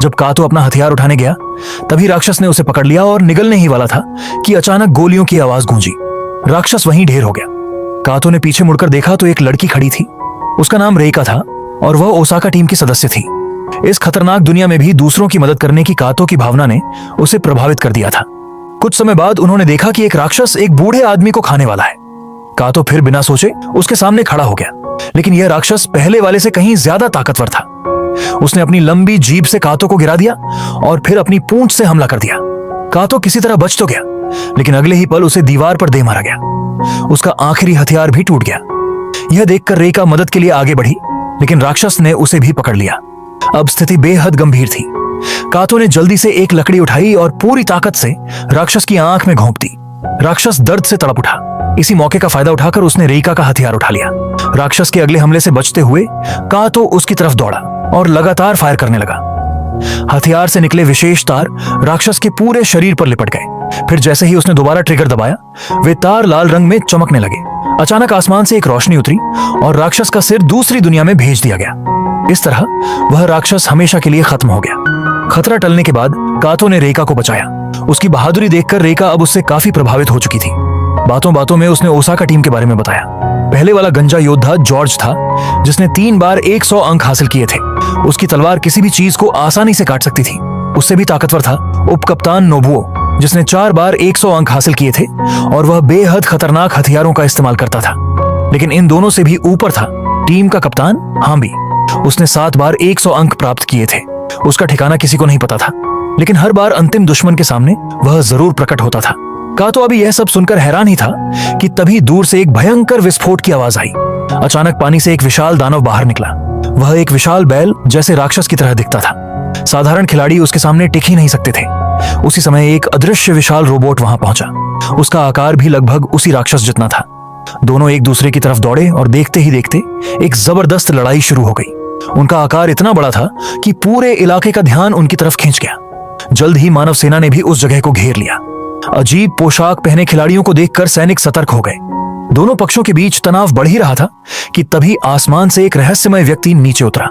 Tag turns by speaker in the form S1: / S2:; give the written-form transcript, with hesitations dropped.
S1: जब कातो अपना हथियार उठाने गया तभी राक्षस ने उसे पकड़ लिया और निगलने ही वाला था कि अचानक गोलियों की आवाज गूंजी। राक्षस वहीं ढेर हो गया। कातो ने पीछे मुड़कर देखा तो एक लड़की खड़ी थी। उसका नाम रेका था और वह ओसाका टीम की सदस्य थी। इस खतरनाक दुनिया में भी दूसरों की मदद करने की कातो की भावना ने उसे प्रभावित कर दिया था। कुछ समय बाद उन्होंने देखा कि एक राक्षस एक बूढ़े आदमी को खाने वाला है। कातो फिर बिना सोचे उसके सामने खड़ा हो गया, लेकिन यह राक्षस पहले वाले से कहीं ज्यादा ताकतवर था। उसने अपनी लंबी जीभ से कातो को गिरा दिया और फिर अपनी पूंछ से हमला कर दिया। कातो किसी तरह बच तो गया, लेकिन अगले ही पल उसे दीवार पर दे मारा गया। उसका आखिरी हथियार भी टूट गया। यह देखकर रेका मदद के लिए आगे बढ़ी, लेकिन राक्षस ने उसे भी पकड़ लिया। अब स्थिति बेहद गंभीर थी। कातो ने जल्दी से एक लकड़ी उठाई और पूरी ताकत से राक्षस की आंख में घोंप दी। राक्षस दर्द से तड़प उठा। इसी मौके का फायदा उठाकर उसने रेका का हथियार उठा लिया। राक्षस के अगले हमले से बचते हुए कातो उसकी तरफ दौड़ा और लगातार फायर करने लगा। हथियार से निकले विशेष तार राक्षस के पूरे शरीर पर लिपट गए। फिर जैसे ही उसने दोबारा ट्रिगर दबाया, वे तार लाल रंग में चमकने लगे। अचानक आसमान से एक रोशनी उतरी और राक्षस का सिर दूसरी दुनिया में भेज दिया गया। इस तरह वह राक्षस हमेशा के लिए खत्म हो गया। खतरा टलने के बाद कातो ने रेका को बचाया। उसकी बहादुरी देखकर रेका अब उससे काफी प्रभावित हो चुकी थी। बातों बातों में उसने ओसाका टीम के बारे में बताया। पहले वाला गंजा योद्धा जॉर्ज था, जिसने 3 बार 100 अंक हासिल किए थे। उसकी तलवार किसी भी चीज को आसानी से काट सकती थी। उससे भी ताकतवर था उपकप्तान नोबुओ, जिसने 4 बार 100 अंक हासिल किए थे और वह बेहद खतरनाक हथियारों का इस्तेमाल करता था। लेकिन इन दोनों से भी ऊपर था टीम का कप्तान हाम्बी। उसने 7 बार 100 अंक प्राप्त किए थे। उसका ठिकाना किसी को नहीं पता था, लेकिन हर बार अंतिम दुश्मन के सामने वह जरूर प्रकट होता था। कातो अभी यह सब सुनकर हैरान ही था कि तभी दूर से एक भयंकर विस्फोट की आवाज आई। अचानक पानी से एक विशाल दानव बाहर निकला। वह एक विशाल बैल जैसे राक्षस की तरह दिखता था। साधारण खिलाड़ी उसके सामने टिक ही नहीं सकते थे। उसी समय एक अदृश्य विशाल रोबोट वहां पहुंचा। उसका आकार भी लगभग उसी राक्षस जितना था। दोनों एक दूसरे की तरफ दौड़े और देखते ही देखते एक जबरदस्त लड़ाई शुरू हो गई। उनका आकार इतना बड़ा था कि पूरे इलाके का ध्यान उनकी तरफ खींच गया। जल्द ही मानव सेना ने भी उस जगह को घेर लिया। अजीब पोशाक पहने खिलाड़ियों को देखकर सैनिक सतर्क हो गए। दोनों पक्षों के बीच तनाव बढ़ ही रहा था कि तभी आसमान से एक रहस्यमय व्यक्ति नीचे उतरा।